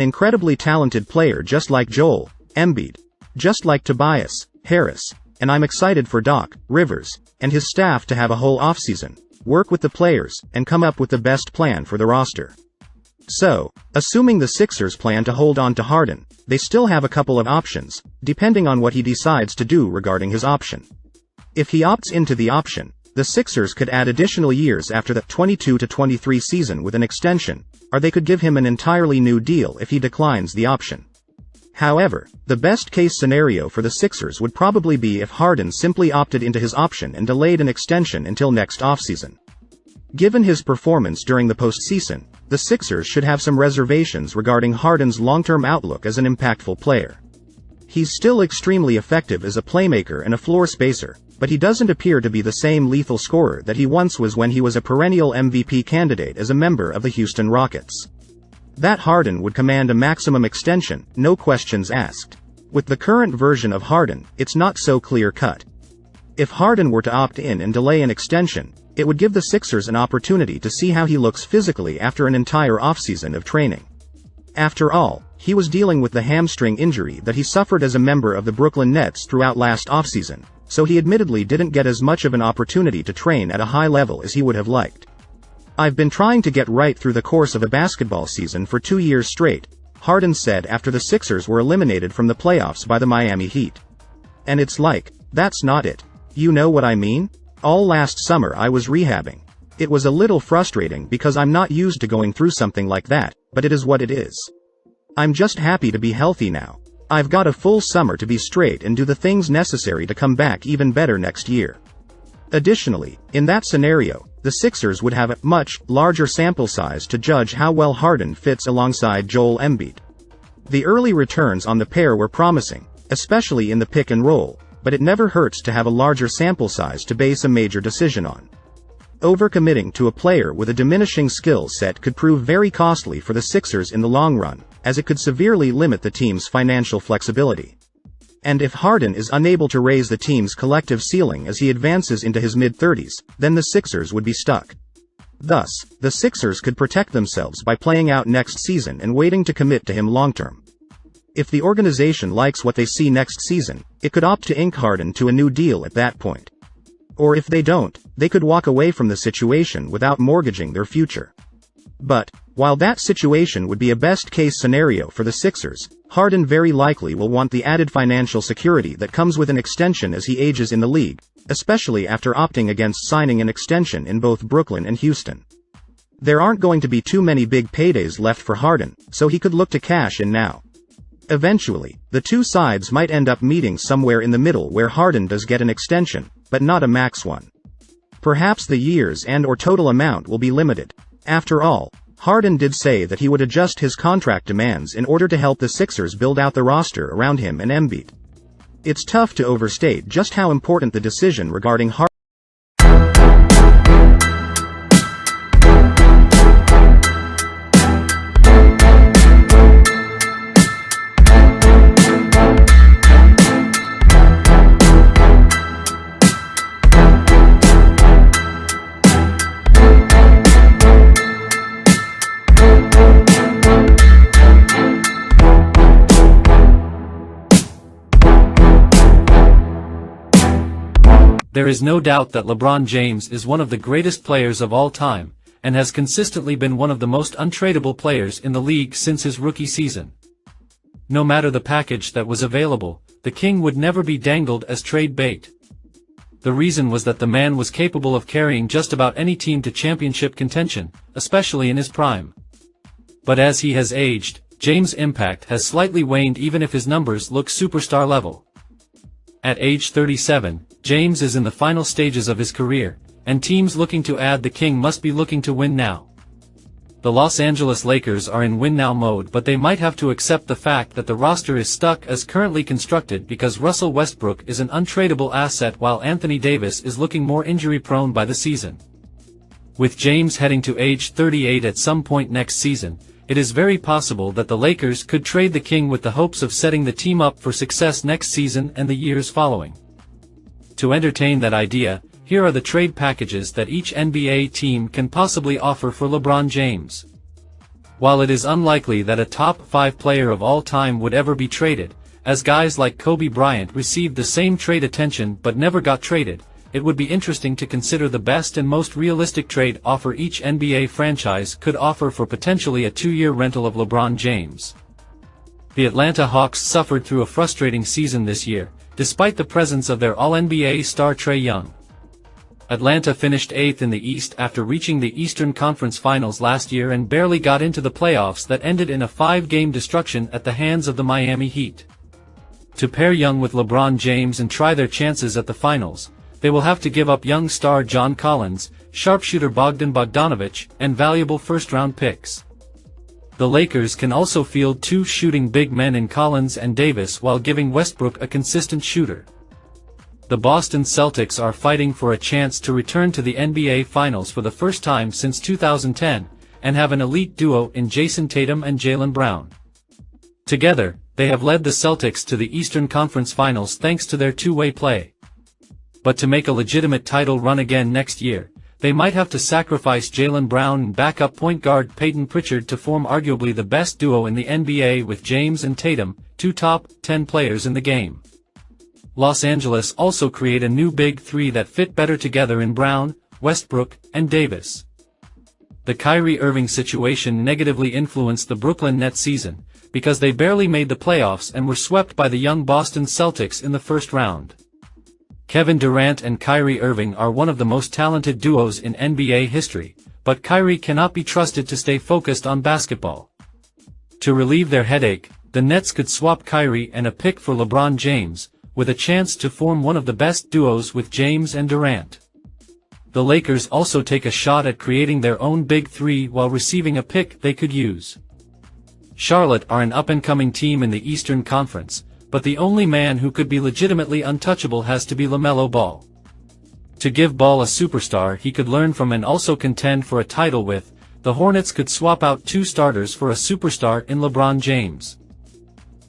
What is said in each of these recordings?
incredibly talented player just like Joel Embiid, just like Tobias Harris, and I'm excited for Doc Rivers and his staff to have a whole offseason, work with the players, and come up with the best plan for the roster. So, assuming the Sixers plan to hold on to Harden, they still have a couple of options, depending on what he decides to do regarding his option. If he opts into the option, the Sixers could add additional years after the 22-23 season with an extension, or they could give him an entirely new deal if he declines the option. However, the best-case scenario for the Sixers would probably be if Harden simply opted into his option and delayed an extension until next offseason. Given his performance during the postseason, the Sixers should have some reservations regarding Harden's long-term outlook as an impactful player. He's still extremely effective as a playmaker and a floor spacer, but he doesn't appear to be the same lethal scorer that he once was when he was a perennial MVP candidate as a member of the Houston Rockets. That Harden would command a maximum extension, no questions asked. With the current version of Harden, it's not so clear-cut. If Harden were to opt in and delay an extension, it would give the Sixers an opportunity to see how he looks physically after an entire offseason of training. After all, he was dealing with the hamstring injury that he suffered as a member of the Brooklyn Nets throughout last offseason, so he admittedly didn't get as much of an opportunity to train at a high level as he would have liked. "I've been trying to get right through the course of a basketball season for 2 years straight," Harden said after the Sixers were eliminated from the playoffs by the Miami Heat. "And it's like, that's not it. You know what I mean? All last summer I was rehabbing. It was a little frustrating because I'm not used to going through something like that, but it is what it is. I'm just happy to be healthy now. I've got a full summer to be straight and do the things necessary to come back even better next year." Additionally, in that scenario, the Sixers would have a much larger sample size to judge how well Harden fits alongside Joel Embiid. The early returns on the pair were promising, especially in the pick and roll, but it never hurts to have a larger sample size to base a major decision on. Overcommitting to a player with a diminishing skill set could prove very costly for the Sixers in the long run, as it could severely limit the team's financial flexibility. And if Harden is unable to raise the team's collective ceiling as he advances into his mid-30s, then the Sixers would be stuck. Thus, the Sixers could protect themselves by playing out next season and waiting to commit to him long-term. If the organization likes what they see next season, it could opt to ink Harden to a new deal at that point. Or if they don't, they could walk away from the situation without mortgaging their future. But, while that situation would be a best-case scenario for the Sixers, Harden very likely will want the added financial security that comes with an extension as he ages in the league, especially after opting against signing an extension in both Brooklyn and Houston. There aren't going to be too many big paydays left for Harden, so he could look to cash in now. Eventually, the two sides might end up meeting somewhere in the middle where Harden does get an extension, but not a max one. Perhaps the years and/or total amount will be limited. After all, Harden did say that he would adjust his contract demands in order to help the Sixers build out the roster around him and Embiid. It's tough to overstate just how important the decision regarding Harden There is no doubt that LeBron James is one of the greatest players of all time, and has consistently been one of the most untradeable players in the league since his rookie season. No matter the package that was available, the King would never be dangled as trade bait. The reason was that the man was capable of carrying just about any team to championship contention, especially in his prime. But as he has aged, James' impact has slightly waned even if his numbers look superstar level. At age 37, James is in the final stages of his career, and teams looking to add the King must be looking to win now. The Los Angeles Lakers are in win-now mode, but they might have to accept the fact that the roster is stuck as currently constructed because Russell Westbrook is an untradeable asset while Anthony Davis is looking more injury-prone by the season. With James heading to age 38 at some point next season, it is very possible that the Lakers could trade the King with the hopes of setting the team up for success next season and the years following. To entertain that idea, here are the trade packages that each NBA team can possibly offer for LeBron James. While it is unlikely that a top 5 player of all time would ever be traded, as guys like Kobe Bryant received the same trade attention but never got traded, it would be interesting to consider the best and most realistic trade offer each NBA franchise could offer for potentially a 2-year rental of LeBron James. The Atlanta Hawks suffered through a frustrating season this year, despite the presence of their All-NBA star Trae Young. Atlanta finished 8th in the East after reaching the Eastern Conference Finals last year and barely got into the playoffs that ended in a 5-game destruction at the hands of the Miami Heat. To pair Young with LeBron James and try their chances at the finals, they will have to give up young star John Collins, sharpshooter Bogdan Bogdanović, and valuable first-round picks. The Lakers can also field 2 shooting big men in Collins and Davis while giving Westbrook a consistent shooter. The Boston Celtics are fighting for a chance to return to the NBA Finals for the first time since 2010, and have an elite duo in Jason Tatum and Jaylen Brown. Together, they have led the Celtics to the Eastern Conference Finals thanks to their two-way play. But to make a legitimate title run again next year, they might have to sacrifice Jaylen Brown and backup point guard Peyton Pritchard to form arguably the best duo in the NBA with James and Tatum, 2 top 10 players in the game. Los Angeles also create a new big 3 that fit better together in Brown, Westbrook, and Davis. The Kyrie Irving situation negatively influenced the Brooklyn Nets season, because they barely made the playoffs and were swept by the young Boston Celtics in the first round. Kevin Durant and Kyrie Irving are one of the most talented duos in NBA history, but Kyrie cannot be trusted to stay focused on basketball. To relieve their headache, the Nets could swap Kyrie and a pick for LeBron James, with a chance to form one of the best duos with James and Durant. The Lakers also take a shot at creating their own big 3 while receiving a pick they could use. Charlotte are an up-and-coming team in the Eastern Conference, but the only man who could be legitimately untouchable has to be LaMelo Ball. To give Ball a superstar he could learn from and also contend for a title with, the Hornets could swap out 2 starters for a superstar in LeBron James.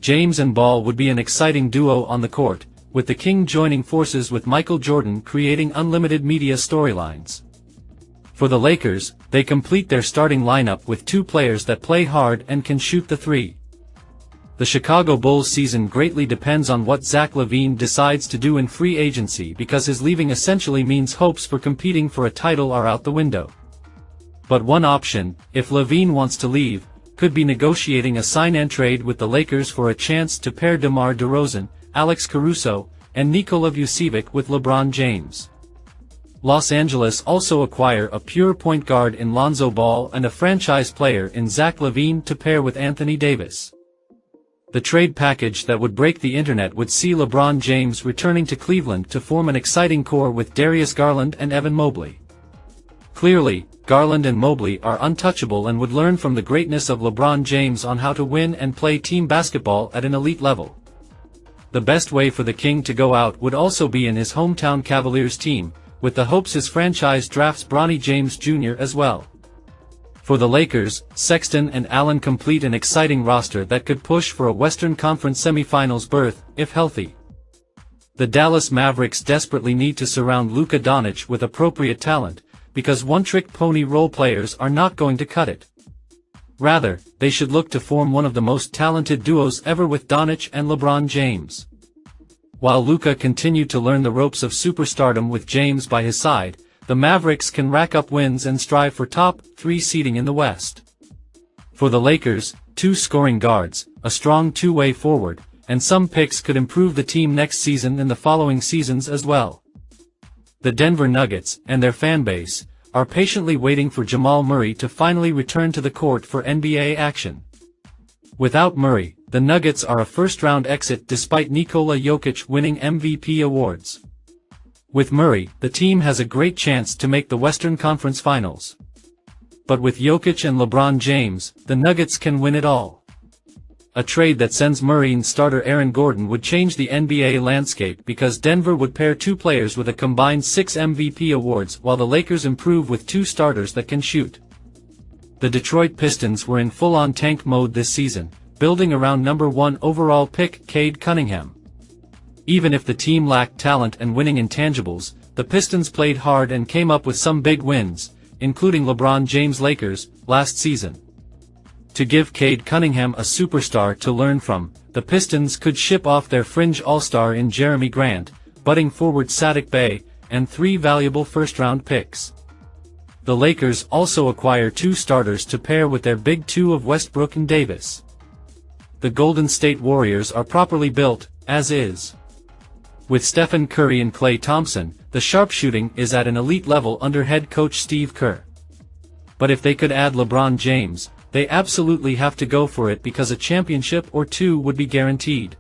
James and Ball would be an exciting duo on the court, with the King joining forces with Michael Jordan creating unlimited media storylines. For the Lakers, they complete their starting lineup with 2 players that play hard and can shoot the 3. The Chicago Bulls season greatly depends on what Zach LaVine decides to do in free agency because his leaving essentially means hopes for competing for a title are out the window. But one option, if LaVine wants to leave, could be negotiating a sign-and-trade with the Lakers for a chance to pair DeMar DeRozan, Alex Caruso, and Nikola Vucevic with LeBron James. Los Angeles also acquire a pure point guard in Lonzo Ball and a franchise player in Zach LaVine to pair with Anthony Davis. The trade package that would break the internet would see LeBron James returning to Cleveland to form an exciting core with Darius Garland and Evan Mobley. Clearly, Garland and Mobley are untouchable and would learn from the greatness of LeBron James on how to win and play team basketball at an elite level. The best way for the King to go out would also be in his hometown Cavaliers team, with the hopes his franchise drafts Bronny James Jr. as well. For the Lakers, Sexton and Allen complete an exciting roster that could push for a Western Conference semifinals berth, if healthy. The Dallas Mavericks desperately need to surround Luka Doncic with appropriate talent, because one-trick pony role players are not going to cut it. Rather, they should look to form one of the most talented duos ever with Doncic and LeBron James. While Luka continued to learn the ropes of superstardom with James by his side, the Mavericks can rack up wins and strive for top 3 seeding in the West. For the Lakers, 2 scoring guards, a strong two-way forward, and some picks could improve the team next season and the following seasons as well. The Denver Nuggets, and their fanbase, are patiently waiting for Jamal Murray to finally return to the court for NBA action. Without Murray, the Nuggets are a first-round exit despite Nikola Jokic winning MVP awards. With Murray, the team has a great chance to make the Western Conference Finals. But with Jokic and LeBron James, the Nuggets can win it all. A trade that sends Murray and starter Aaron Gordon would change the NBA landscape because Denver would pair 2 players with a combined 6 MVP awards while the Lakers improve with 2 starters that can shoot. The Detroit Pistons were in full-on tank mode this season, building around number 1 overall pick Cade Cunningham. Even if the team lacked talent and winning intangibles, the Pistons played hard and came up with some big wins, including LeBron James' Lakers, last season. To give Cade Cunningham a superstar to learn from, the Pistons could ship off their fringe all-star in Jeremy Grant, budding forward Saddiq Bey, and 3 valuable first-round picks. The Lakers also acquire 2 starters to pair with their big 2 of Westbrook and Davis. The Golden State Warriors are properly built, as is. With Stephen Curry and Klay Thompson, the sharpshooting is at an elite level under head coach Steve Kerr. But if they could add LeBron James, they absolutely have to go for it because a championship or 2 would be guaranteed.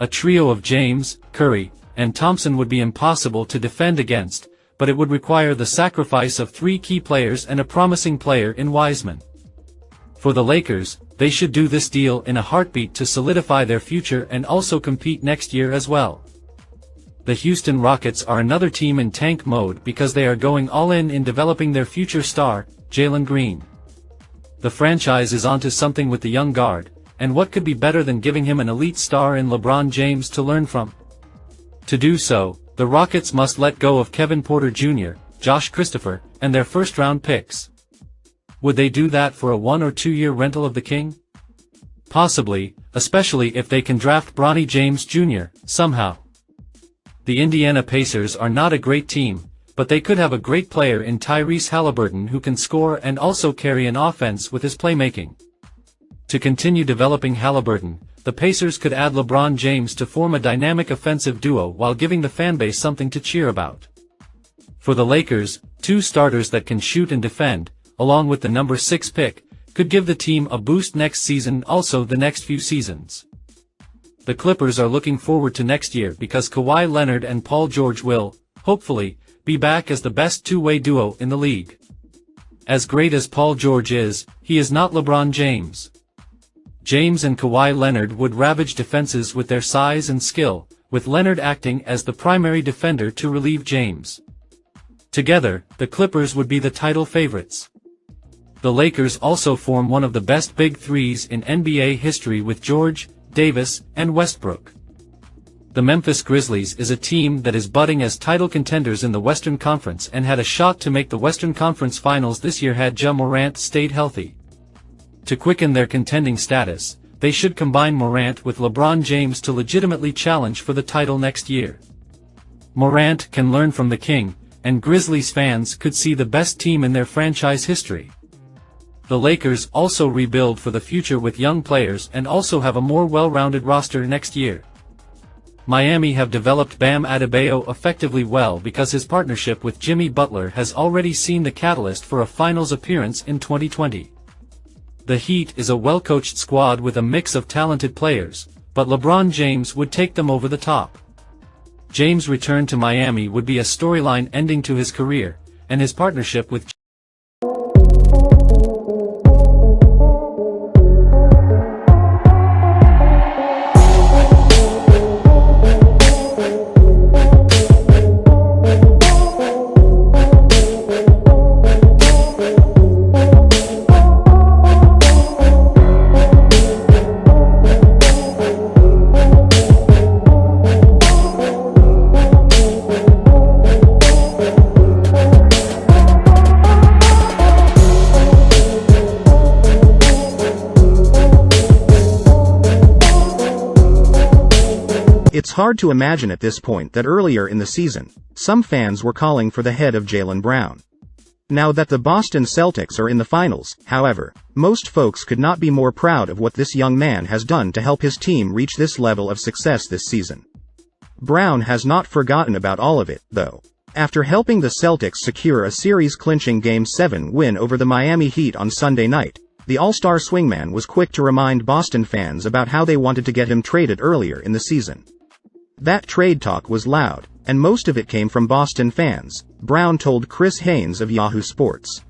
A trio of James, Curry, and Thompson would be impossible to defend against, but it would require the sacrifice of 3 key players and a promising player in Wiseman. For the Lakers, they should do this deal in a heartbeat to solidify their future and also compete next year as well. The Houston Rockets are another team in tank mode because they are going all in developing their future star, Jalen Green. The franchise is onto something with the young guard, and what could be better than giving him an elite star in LeBron James to learn from? To do so, the Rockets must let go of Kevin Porter Jr., Josh Christopher, and their first-round picks. Would they do that for a 1 or 2 year rental of the king? Possibly, especially if they can draft Bronny James Jr., somehow. The Indiana Pacers are not a great team, but they could have a great player in Tyrese Halliburton who can score and also carry an offense with his playmaking. To continue developing Halliburton, the Pacers could add LeBron James to form a dynamic offensive duo while giving the fanbase something to cheer about. For the Lakers, 2 starters that can shoot and defend, along with the number 6 pick, could give the team a boost next season, also the next few seasons. The Clippers are looking forward to next year because Kawhi Leonard and Paul George will, hopefully, be back as the best 2-way duo in the league. As great as Paul George is, he is not LeBron James. James and Kawhi Leonard would ravage defenses with their size and skill, with Leonard acting as the primary defender to relieve James. Together, the Clippers would be the title favorites. The Lakers also form one of the best big threes in NBA history with George, Davis, and Westbrook. The Memphis Grizzlies is a team that is budding as title contenders in the Western Conference and had a shot to make the Western Conference Finals this year had Ja Morant stayed healthy. To quicken their contending status, they should combine Morant with LeBron James to legitimately challenge for the title next year. Morant can learn from the king, and Grizzlies fans could see the best team in their franchise history. The Lakers also rebuild for the future with young players and also have a more well-rounded roster next year. Miami have developed Bam Adebayo effectively well because his partnership with Jimmy Butler has already seen the catalyst for a finals appearance in 2020. The Heat is a well-coached squad with a mix of talented players, but LeBron James would take them over the top. James' return to Miami would be a storyline ending to his career, and his partnership with It's hard to imagine at this point that earlier in the season, some fans were calling for the head of Jaylen Brown. Now that the Boston Celtics are in the finals, however, most folks could not be more proud of what this young man has done to help his team reach this level of success this season. Brown has not forgotten about all of it, though. After helping the Celtics secure a series-clinching Game 7 win over the Miami Heat on Sunday night, the All-Star swingman was quick to remind Boston fans about how they wanted to get him traded earlier in the season. That trade talk was loud, and most of it came from Boston fans, Brown told Chris Haynes of Yahoo Sports.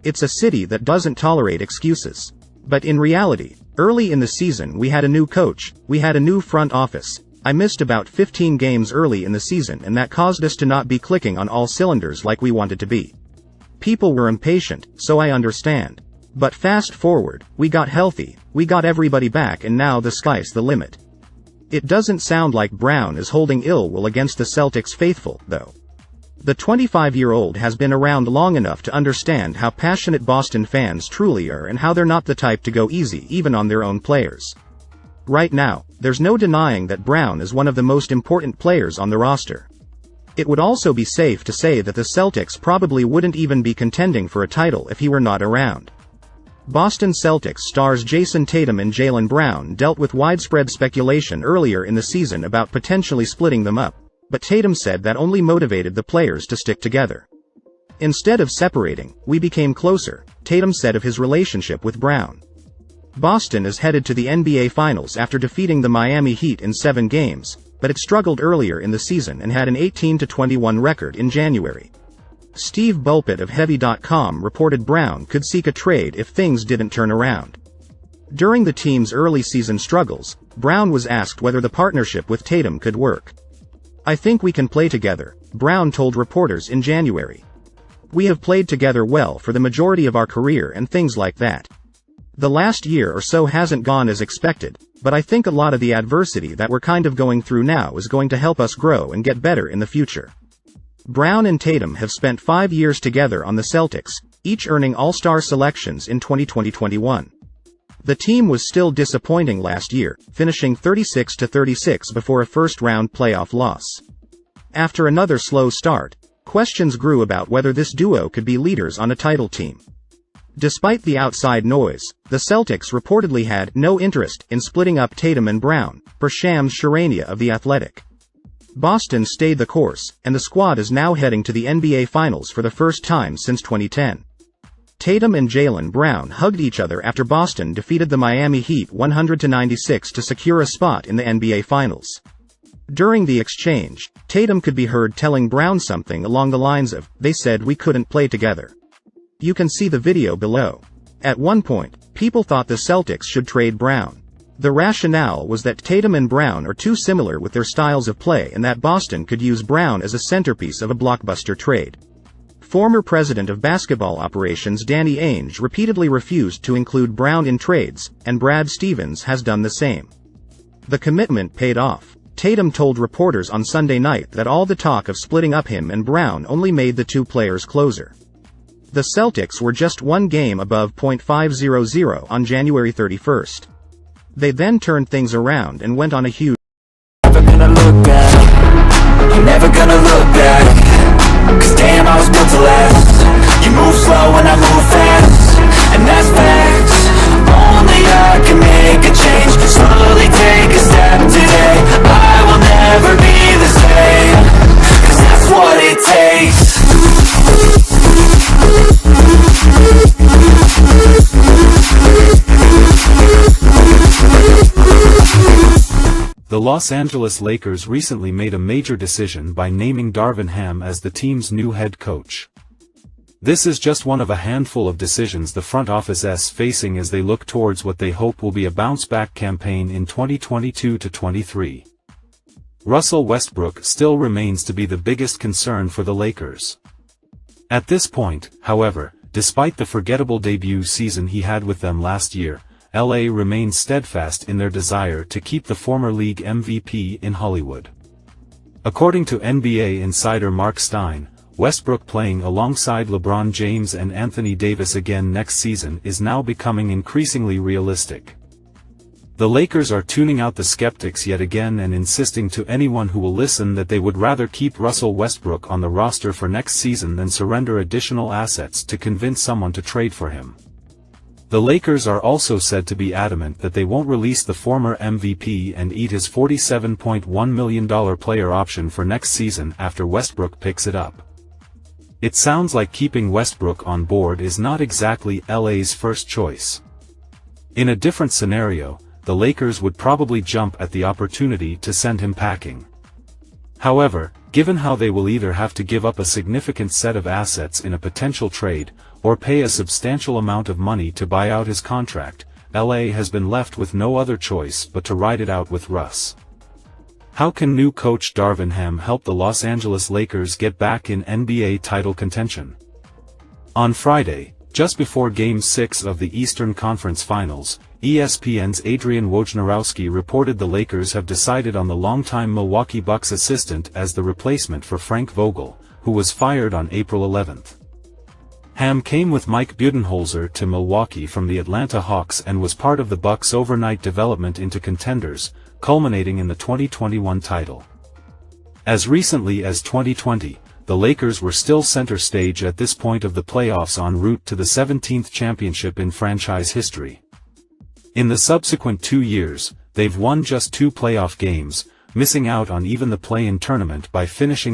It's a city that doesn't tolerate excuses. But in reality, early in the season we had a new coach, we had a new front office. I missed about 15 games early in the season and that caused us to not be clicking on all cylinders like we wanted to be. People were impatient, so I understand. But fast forward, we got healthy, we got everybody back and now the sky's the limit. It doesn't sound like Brown is holding ill will against the Celtics faithful, though. The 25-year-old has been around long enough to understand how passionate Boston fans truly are and how they're not the type to go easy even on their own players. Right now, there's no denying that Brown is one of the most important players on the roster. It would also be safe to say that the Celtics probably wouldn't even be contending for a title if he were not around. Boston Celtics stars Jason Tatum and Jaylen Brown dealt with widespread speculation earlier in the season about potentially splitting them up, but Tatum said that only motivated the players to stick together. Instead of separating, we became closer, Tatum said of his relationship with Brown. Boston is headed to the NBA Finals after defeating the Miami Heat in 7 games, but it struggled earlier in the season and had an 18-21 record in January. Steve Bulpett of Heavy.com reported Brown could seek a trade if things didn't turn around. During the team's early season struggles, Brown was asked whether the partnership with Tatum could work. "I think we can play together," Brown told reporters in January. "We have played together well for the majority of our career and things like that. The last year or so hasn't gone as expected, but I think a lot of the adversity that we're kind of going through now is going to help us grow and get better in the future." Brown and Tatum have spent 5 years together on the Celtics, each earning All-Star selections in 2020-21. The team was still disappointing last year, finishing 36-36 before a first-round playoff loss. After another slow start, questions grew about whether this duo could be leaders on a title team. Despite the outside noise, the Celtics reportedly had no interest in splitting up Tatum and Brown, per Shams Charania of The Athletic. Boston stayed the course, and the squad is now heading to the NBA Finals for the first time since 2010. Tatum and Jaylen Brown hugged each other after Boston defeated the Miami Heat 100-96 to secure a spot in the NBA Finals. During the exchange, Tatum could be heard telling Brown something along the lines of, "They said we couldn't play together." You can see the video below. At one point, people thought the Celtics should trade Brown. The rationale was that Tatum and Brown are too similar with their styles of play and that Boston could use Brown as a centerpiece of a blockbuster trade. Former president of basketball operations Danny Ainge repeatedly refused to include Brown in trades, and Brad Stevens has done the same. The commitment paid off. Tatum told reporters on Sunday night that all the talk of splitting up him and Brown only made the two players closer. The Celtics were just 1 game above .500 on January 31st. They then turned things around and went on a huge Never gonna look back. I'm never gonna look back. 'Cause damn, I was built to last. You move slow and I move fast, and that's facts. Only I can make a change. Slowly take a step today. I will never be the same. 'Cause that's what it takes. The Los Angeles Lakers recently made a major decision by naming Darvin Ham as the team's new head coach. This is just one of a handful of decisions the front office is facing as they look towards what they hope will be a bounce-back campaign in 2022-23. Russell Westbrook still remains to be the biggest concern for the Lakers. At this point, however, despite the forgettable debut season he had with them last year, LA remains steadfast in their desire to keep the former league MVP in Hollywood. According to NBA insider Mark Stein, Westbrook playing alongside LeBron James and Anthony Davis again next season is now becoming increasingly realistic. The Lakers are tuning out the skeptics yet again and insisting to anyone who will listen that they would rather keep Russell Westbrook on the roster for next season than surrender additional assets to convince someone to trade for him. The Lakers are also said to be adamant that they won't release the former MVP and eat his $47.1 million player option for next season after Westbrook picks it up. It sounds like keeping Westbrook on board is not exactly LA's first choice. In a different scenario, the Lakers would probably jump at the opportunity to send him packing. However, given how they will either have to give up a significant set of assets in a potential trade, or pay a substantial amount of money to buy out his contract, LA has been left with no other choice but to ride it out with Russ. How can new coach Darvin Ham help the Los Angeles Lakers get back in NBA title contention? On Friday, just before Game 6 of the Eastern Conference Finals, ESPN's Adrian Wojnarowski reported the Lakers have decided on the longtime Milwaukee Bucks assistant as the replacement for Frank Vogel, who was fired on April 11. Ham came with Mike Budenholzer to Milwaukee from the Atlanta Hawks and was part of the Bucks' overnight development into contenders, culminating in the 2021 title. As recently as 2020, the Lakers were still center stage at this point of the playoffs en route to the 17th championship in franchise history. In the subsequent 2 years, they've won just 2 playoff games, missing out on even the play-in tournament by finishing